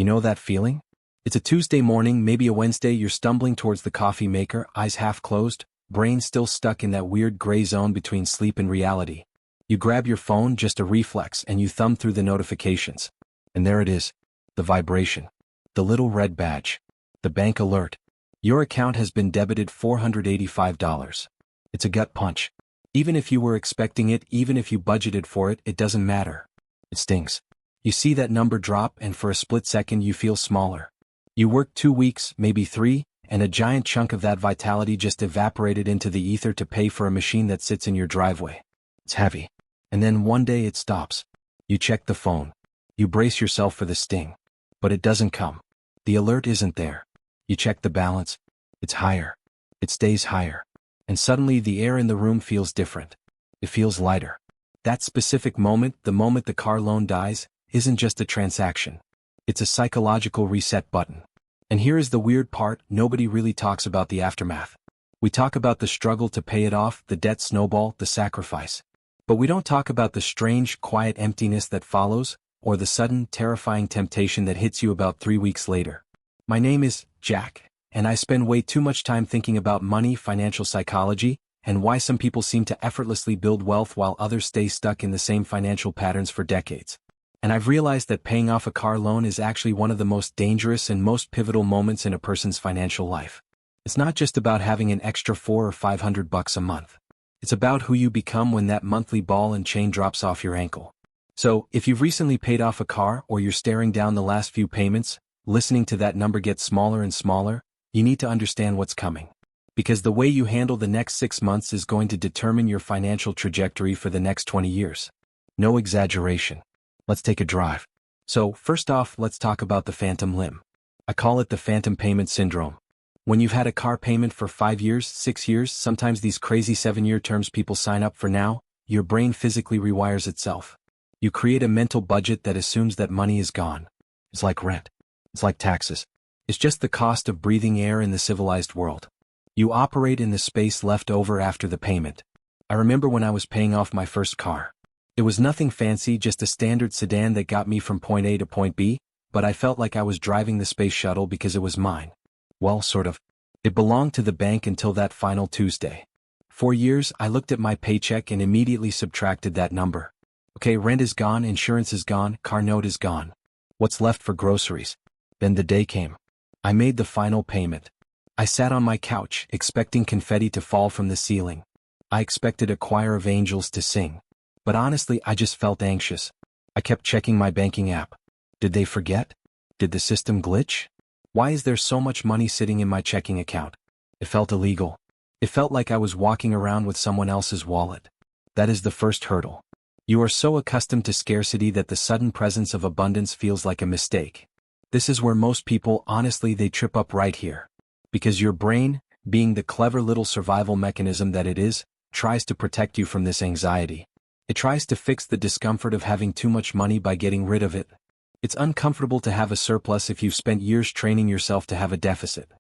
You know that feeling? It's a Tuesday morning, maybe a Wednesday, you're stumbling towards the coffee maker, eyes half closed, brain still stuck in that weird gray zone between sleep and reality. You grab your phone, just a reflex, and you thumb through the notifications. And there it is. The vibration. The little red badge. The bank alert. Your account has been debited $485. It's a gut punch. Even if you were expecting it, even if you budgeted for it, it doesn't matter. It stings. You see that number drop, and for a split second you feel smaller. You worked 2 weeks, maybe 3, and a giant chunk of that vitality just evaporated into the ether to pay for a machine that sits in your driveway. It's heavy. And then one day it stops. You check the phone. You brace yourself for the sting. But it doesn't come. The alert isn't there. You check the balance. It's higher. It stays higher. And suddenly the air in the room feels different. It feels lighter. That specific moment, the moment the car loan dies, isn't just a transaction. It's a psychological reset button. And here is the weird part, nobody really talks about the aftermath. We talk about the struggle to pay it off, the debt snowball, the sacrifice. But we don't talk about the strange, quiet emptiness that follows, or the sudden, terrifying temptation that hits you about 3 weeks later. My name is Jack, and I spend way too much time thinking about money, financial psychology, and why some people seem to effortlessly build wealth while others stay stuck in the same financial patterns for decades. And I've realized that paying off a car loan is actually one of the most dangerous and most pivotal moments in a person's financial life. It's not just about having an extra $400 or $500 a month. It's about who you become when that monthly ball and chain drops off your ankle. So, if you've recently paid off a car or you're staring down the last few payments, listening to that number get smaller and smaller, you need to understand what's coming. Because the way you handle the next 6 months is going to determine your financial trajectory for the next 20 years. No exaggeration. Let's take a drive. So, first off, let's talk about the phantom limb. I call it the phantom payment syndrome. When you've had a car payment for 5 years, 6 years, sometimes these crazy 7-year terms people sign up for now, your brain physically rewires itself. You create a mental budget that assumes that money is gone. It's like rent. It's like taxes. It's just the cost of breathing air in the civilized world. You operate in the space left over after the payment. I remember when I was paying off my first car. It was nothing fancy, just a standard sedan that got me from point A to point B, but I felt like I was driving the space shuttle because it was mine. Well, sort of. It belonged to the bank until that final Tuesday. For years, I looked at my paycheck and immediately subtracted that number. Okay, rent is gone, insurance is gone, car note is gone. What's left for groceries? Then the day came. I made the final payment. I sat on my couch, expecting confetti to fall from the ceiling. I expected a choir of angels to sing. But honestly, I just felt anxious. I kept checking my banking app. Did they forget? Did the system glitch? Why is there so much money sitting in my checking account? It felt illegal. It felt like I was walking around with someone else's wallet. That is the first hurdle. You are so accustomed to scarcity that the sudden presence of abundance feels like a mistake. This is where most people, honestly, they trip up right here. Because your brain, being the clever little survival mechanism that it is, tries to protect you from this anxiety. It tries to fix the discomfort of having too much money by getting rid of it. It's uncomfortable to have a surplus if you've spent years training yourself to have a deficit.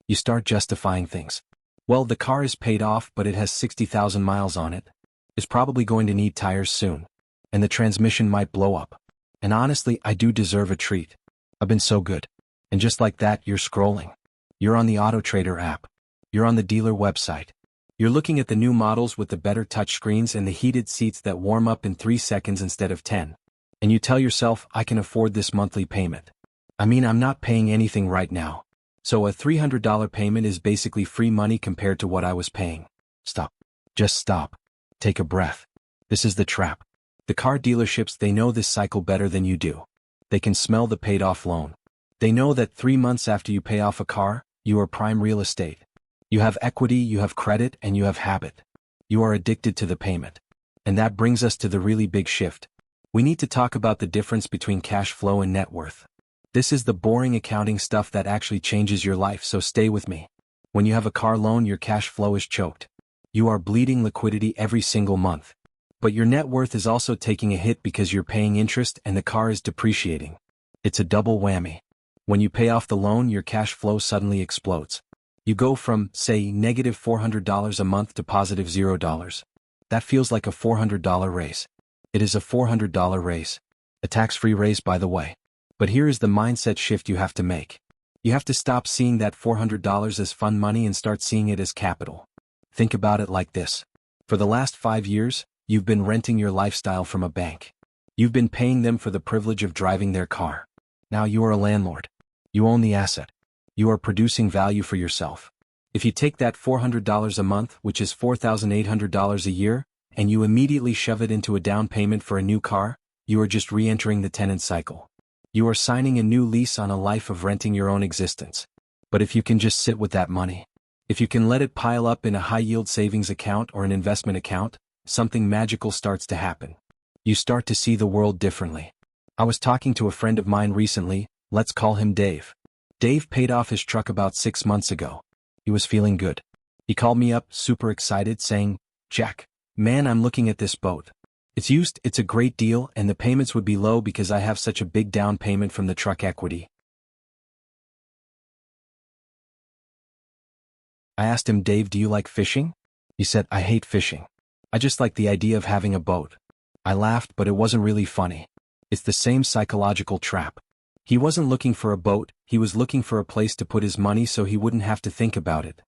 You start justifying things. Well, the car is paid off, but it has 60,000 miles on it. It's probably going to need tires soon. And the transmission might blow up. And honestly, I do deserve a treat. I've been so good. And just like that, you're scrolling. You're on the Auto Trader app. You're on the dealer website. You're looking at the new models with the better touchscreens and the heated seats that warm up in 3 seconds instead of 10. And you tell yourself, I can afford this monthly payment. I mean, I'm not paying anything right now. So a $300 payment is basically free money compared to what I was paying. Stop. Just stop. Take a breath. This is the trap. The car dealerships, they know this cycle better than you do. They can smell the paid-off loan. They know that 3 months after you pay off a car, you are prime real estate. You have equity, you have credit, and you have habit. You are addicted to the payment. And that brings us to the really big shift. We need to talk about the difference between cash flow and net worth. This is the boring accounting stuff that actually changes your life, so stay with me. When you have a car loan, your cash flow is choked. You are bleeding liquidity every single month. But your net worth is also taking a hit because you're paying interest and the car is depreciating. It's a double whammy. When you pay off the loan, your cash flow suddenly explodes. You go from, say, negative $400 a month to positive $0. That feels like a $400 raise. It is a $400 raise. A tax-free raise, by the way. But here is the mindset shift you have to make. You have to stop seeing that $400 as fun money and start seeing it as capital. Think about it like this. For the last 5 years, you've been renting your lifestyle from a bank. You've been paying them for the privilege of driving their car. Now you are a landlord. You own the asset. You are producing value for yourself. If you take that $400 a month, which is $4,800 a year, and you immediately shove it into a down payment for a new car, you are just re-entering the tenant cycle. You are signing a new lease on a life of renting your own existence. But if you can just sit with that money, if you can let it pile up in a high-yield savings account or an investment account, something magical starts to happen. You start to see the world differently. I was talking to a friend of mine recently, let's call him Dave. Dave paid off his truck about 6 months ago. He was feeling good. He called me up, super excited, saying, "Jack, man, I'm looking at this boat. It's used, it's a great deal, and the payments would be low because I have such a big down payment from the truck equity." I asked him, "Dave, do you like fishing?" He said, "I hate fishing. I just like the idea of having a boat." I laughed, but it wasn't really funny. It's the same psychological trap. He wasn't looking for a boat, he was looking for a place to put his money so he wouldn't have to think about it.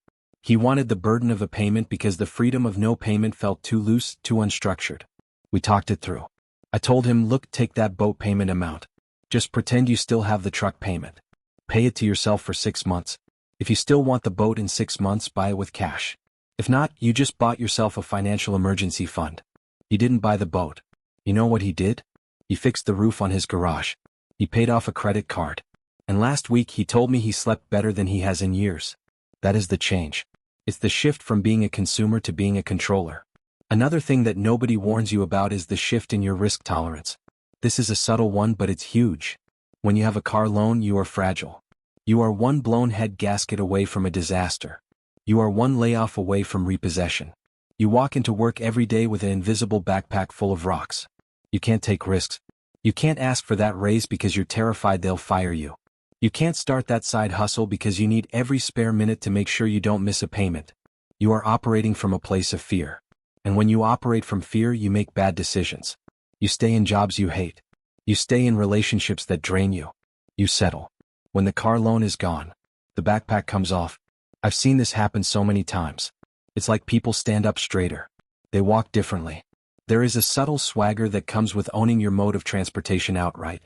He wanted the burden of a payment because the freedom of no payment felt too loose, too unstructured. We talked it through. I told him, "Look, take that boat payment amount. Just pretend you still have the truck payment. Pay it to yourself for 6 months. If you still want the boat in 6 months, buy it with cash. If not, you just bought yourself a financial emergency fund." He didn't buy the boat. You know what he did? He fixed the roof on his garage. He paid off a credit card. And last week he told me he slept better than he has in years. That is the change. It's the shift from being a consumer to being a controller. Another thing that nobody warns you about is the shift in your risk tolerance. This is a subtle one, but it's huge. When you have a car loan, you are fragile. You are one blown head gasket away from a disaster. You are one layoff away from repossession. You walk into work every day with an invisible backpack full of rocks. You can't take risks. You can't ask for that raise because you're terrified they'll fire you. You can't start that side hustle because you need every spare minute to make sure you don't miss a payment. You are operating from a place of fear. And when you operate from fear, you make bad decisions. You stay in jobs you hate. You stay in relationships that drain you. You settle. When the car loan is gone, the backpack comes off. I've seen this happen so many times. It's like people stand up straighter. They walk differently. There is a subtle swagger that comes with owning your mode of transportation outright.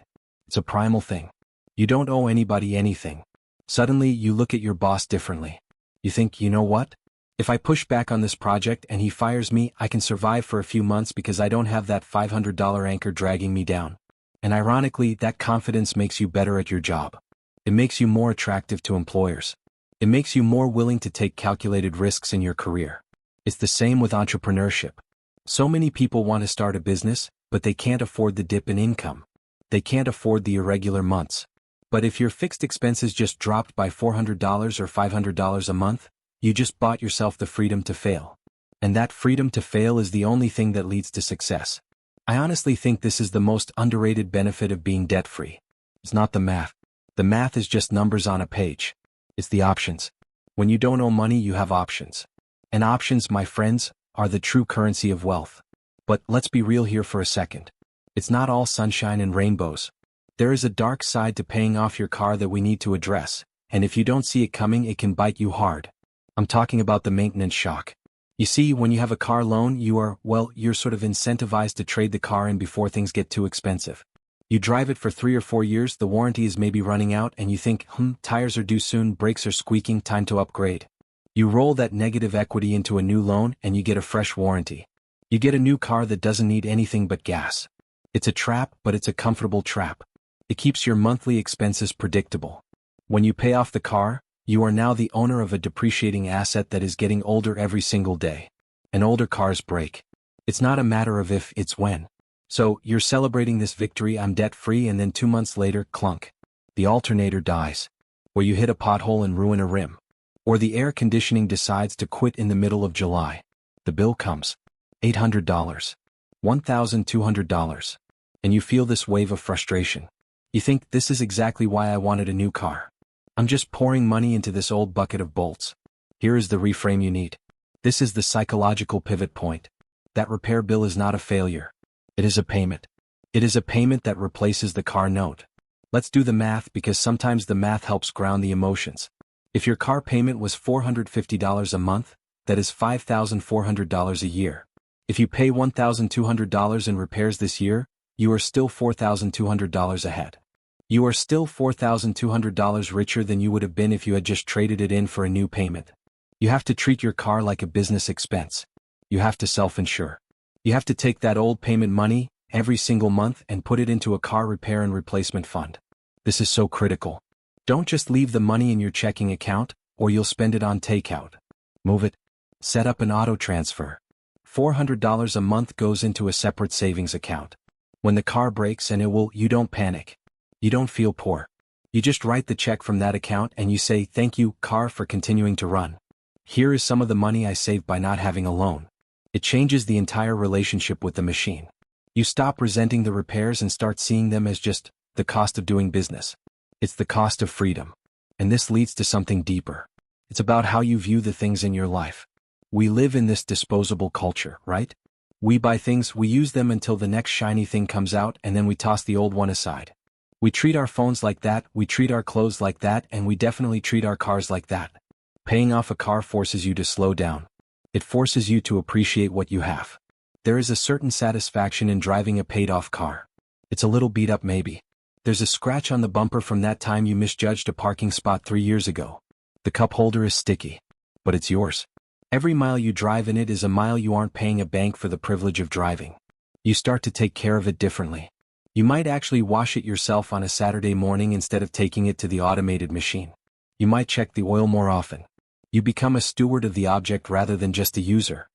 It's a primal thing. You don't owe anybody anything. Suddenly, you look at your boss differently. You think, you know what? If I push back on this project and he fires me, I can survive for a few months because I don't have that $500 anchor dragging me down. And ironically, that confidence makes you better at your job. It makes you more attractive to employers. It makes you more willing to take calculated risks in your career. It's the same with entrepreneurship. So many people want to start a business, but they can't afford the dip in income. They can't afford the irregular months. But if your fixed expenses just dropped by $400 or $500 a month, you just bought yourself the freedom to fail. And that freedom to fail is the only thing that leads to success. I honestly think this is the most underrated benefit of being debt-free. It's not the math. The math is just numbers on a page. It's the options. When you don't owe money, you have options. And options, my friends, are the true currency of wealth. But let's be real here for a second. It's not all sunshine and rainbows. There is a dark side to paying off your car that we need to address, and if you don't see it coming, it can bite you hard. I'm talking about the maintenance shock. You see, when you have a car loan, you're sort of incentivized to trade the car in before things get too expensive. You drive it for 3 or 4 years, the warranty is maybe running out, and you think, tires are due soon, brakes are squeaking, time to upgrade. You roll that negative equity into a new loan and you get a fresh warranty. You get a new car that doesn't need anything but gas. It's a trap, but it's a comfortable trap. It keeps your monthly expenses predictable. When you pay off the car, you are now the owner of a depreciating asset that is getting older every single day. And older cars break. It's not a matter of if, it's when. So, you're celebrating this victory, I'm debt-free, and then 2 months later, clunk. The alternator dies. Or you hit a pothole and ruin a rim. Or the air conditioning decides to quit in the middle of July. The bill comes. $800. $1,200. And you feel this wave of frustration. You think, this is exactly why I wanted a new car. I'm just pouring money into this old bucket of bolts. Here is the reframe you need. This is the psychological pivot point. That repair bill is not a failure. It is a payment. It is a payment that replaces the car note. Let's do the math because sometimes the math helps ground the emotions. If your car payment was $450 a month, that is $5,400 a year. If you pay $1,200 in repairs this year, you are still $4,200 ahead. You are still $4,200 richer than you would have been if you had just traded it in for a new payment. You have to treat your car like a business expense. You have to self-insure. You have to take that old payment money every single month and put it into a car repair and replacement fund. This is so critical. Don't just leave the money in your checking account, or you'll spend it on takeout. Move it. Set up an auto transfer. $400 a month goes into a separate savings account. When the car breaks and you don't panic. You don't feel poor. You just write the check from that account and you say, "Thank you, car, for continuing to run. Here is some of the money I saved by not having a loan." It changes the entire relationship with the machine. You stop resenting the repairs and start seeing them as just the cost of doing business. It's the cost of freedom. And this leads to something deeper. It's about how you view the things in your life. We live in this disposable culture, right? We buy things, we use them until the next shiny thing comes out, and then we toss the old one aside. We treat our phones like that, we treat our clothes like that, and we definitely treat our cars like that. Paying off a car forces you to slow down. It forces you to appreciate what you have. There is a certain satisfaction in driving a paid-off car. It's a little beat up maybe. There's a scratch on the bumper from that time you misjudged a parking spot 3 years ago. The cup holder is sticky. But it's yours. Every mile you drive in it is a mile you aren't paying a bank for the privilege of driving. You start to take care of it differently. You might actually wash it yourself on a Saturday morning instead of taking it to the automated machine. You might check the oil more often. You become a steward of the object rather than just a user.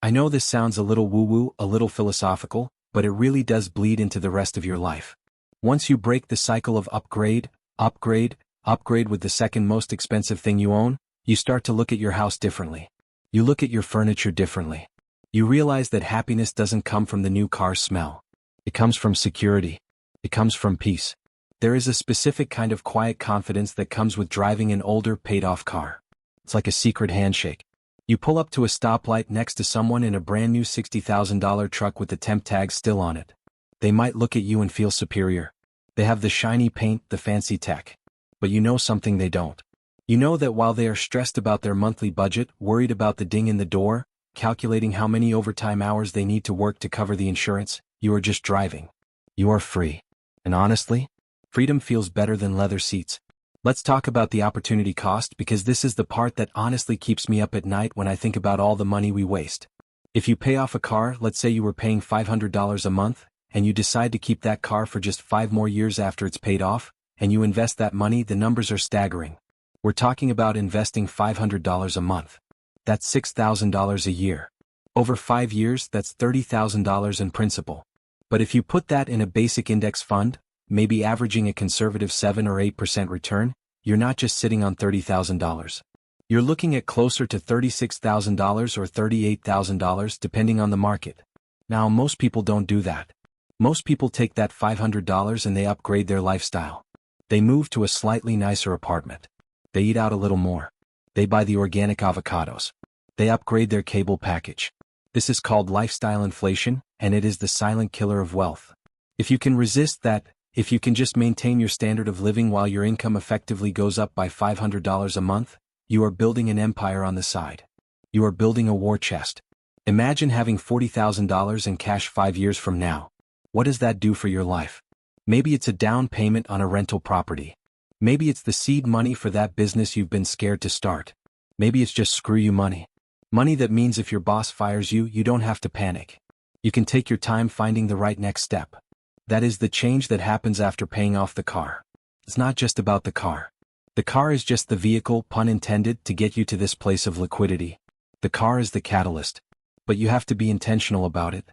I know this sounds a little woo-woo, a little philosophical, but it really does bleed into the rest of your life. Once you break the cycle of upgrade with the second most expensive thing you own, you start to look at your house differently. You look at your furniture differently. You realize that happiness doesn't come from the new car smell. It comes from security. It comes from peace. There is a specific kind of quiet confidence that comes with driving an older, paid-off car. It's like a secret handshake. You pull up to a stoplight next to someone in a brand new $60,000 truck with the temp tag still on it. They might look at you and feel superior. They have the shiny paint, the fancy tech. But you know something they don't. You know that while they are stressed about their monthly budget, worried about the ding in the door, calculating how many overtime hours they need to work to cover the insurance, you are just driving. You are free. And honestly, freedom feels better than leather seats. Let's talk about the opportunity cost because this is the part that honestly keeps me up at night when I think about all the money we waste. If you pay off a car, let's say you were paying $500 a month, and you decide to keep that car for just 5 more years after it's paid off, and you invest that money, the numbers are staggering. We're talking about investing $500 a month. That's $6,000 a year. Over 5 years, that's $30,000 in principal. But if you put that in a basic index fund, maybe averaging a conservative 7 or 8% return, you're not just sitting on $30,000. You're looking at closer to $36,000 or $38,000 depending on the market. Now, most people don't do that. Most people take that $500 and they upgrade their lifestyle. They move to a slightly nicer apartment. They eat out a little more. They buy the organic avocados. They upgrade their cable package. This is called lifestyle inflation, and it is the silent killer of wealth. If you can resist that, if you can just maintain your standard of living while your income effectively goes up by $500 a month, you are building an empire on the side. You are building a war chest. Imagine having $40,000 in cash 5 years from now. What does that do for your life? Maybe it's a down payment on a rental property. Maybe it's the seed money for that business you've been scared to start. Maybe it's just screw you money. Money that means if your boss fires you, you don't have to panic. You can take your time finding the right next step. That is the change that happens after paying off the car. It's not just about the car. The car is just the vehicle, pun intended, to get you to this place of liquidity. The car is the catalyst. But you have to be intentional about it.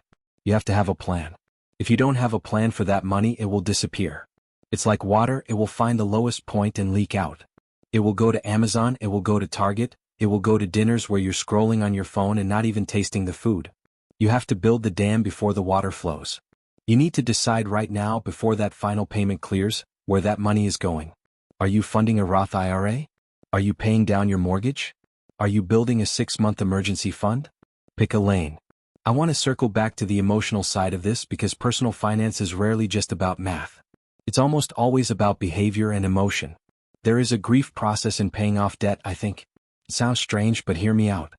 You have to have a plan. If you don't have a plan for that money, it will disappear. It's like water, it will find the lowest point and leak out. It will go to Amazon, it will go to Target, it will go to dinners where you're scrolling on your phone and not even tasting the food. You have to build the dam before the water flows. You need to decide right now before that final payment clears, where that money is going. Are you funding a Roth IRA? Are you paying down your mortgage? Are you building a 6-month emergency fund? Pick a lane. I want to circle back to the emotional side of this because personal finance is rarely just about math. It's almost always about behavior and emotion. There is a grief process in paying off debt, I think. It sounds strange, but hear me out.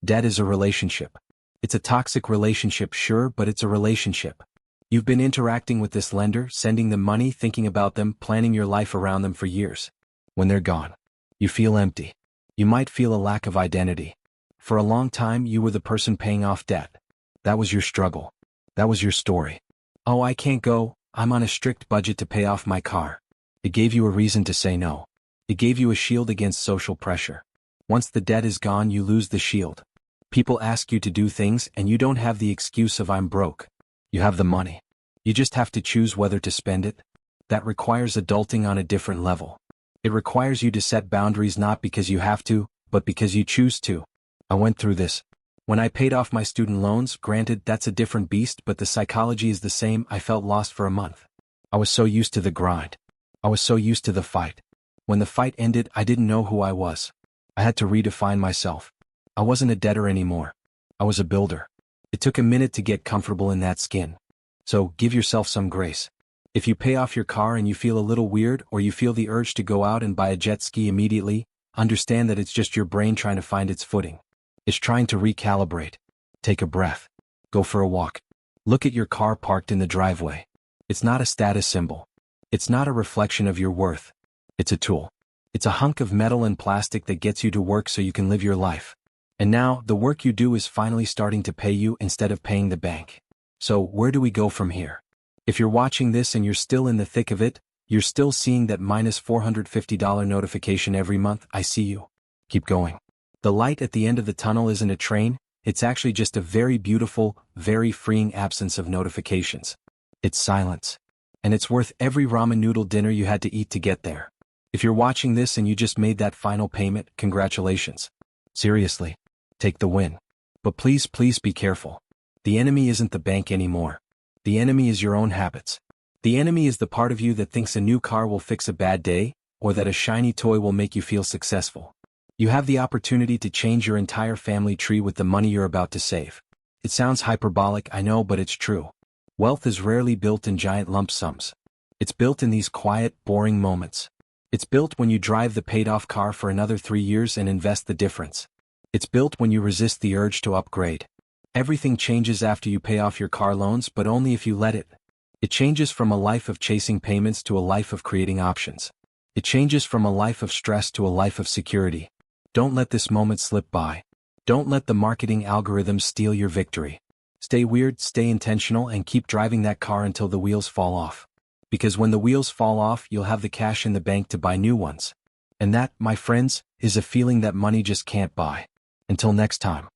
Debt is a relationship. It's a toxic relationship, sure, but it's a relationship. You've been interacting with this lender, sending them money, thinking about them, planning your life around them for years. When they're gone, you feel empty. You might feel a lack of identity. For a long time, you were the person paying off debt. That was your struggle. That was your story. Oh, I can't go. I'm on a strict budget to pay off my car. It gave you a reason to say no. It gave you a shield against social pressure. Once the debt is gone, you lose the shield. People ask you to do things and you don't have the excuse of I'm broke. You have the money. You just have to choose whether to spend it. That requires adulting on a different level. It requires you to set boundaries not because you have to, but because you choose to. I went through this. When I paid off my student loans, granted that's a different beast, but the psychology is the same. I felt lost for a month. I was so used to the grind. I was so used to the fight. When the fight ended, I didn't know who I was. I had to redefine myself. I wasn't a debtor anymore. I was a builder. It took a minute to get comfortable in that skin. So give yourself some grace. If you pay off your car and you feel a little weird or you feel the urge to go out and buy a jet ski immediately, understand that it's just your brain trying to find its footing. It's trying to recalibrate. Take a breath. Go for a walk. Look at your car parked in the driveway. It's not a status symbol. It's not a reflection of your worth. It's a tool. It's a hunk of metal and plastic that gets you to work so you can live your life. And now, the work you do is finally starting to pay you instead of paying the bank. So, where do we go from here? If you're watching this and you're still in the thick of it, you're still seeing that minus $450 notification every month, I see you. Keep going. The light at the end of the tunnel isn't a train, it's actually just a very beautiful, very freeing absence of notifications. It's silence. And it's worth every ramen noodle dinner you had to eat to get there. If you're watching this and you just made that final payment, congratulations. Seriously. Take the win. But please be careful. The enemy isn't the bank anymore. The enemy is your own habits. The enemy is the part of you that thinks a new car will fix a bad day, or that a shiny toy will make you feel successful. You have the opportunity to change your entire family tree with the money you're about to save. It sounds hyperbolic, I know, but it's true. Wealth is rarely built in giant lump sums. It's built in these quiet, boring moments. It's built when you drive the paid-off car for another 3 years and invest the difference. It's built when you resist the urge to upgrade. Everything changes after you pay off your car loans, but only if you let it. It changes from a life of chasing payments to a life of creating options. It changes from a life of stress to a life of security. Don't let this moment slip by. Don't let the marketing algorithms steal your victory. Stay weird, stay intentional, and keep driving that car until the wheels fall off. Because when the wheels fall off, you'll have the cash in the bank to buy new ones. And that, my friends, is a feeling that money just can't buy. Until next time.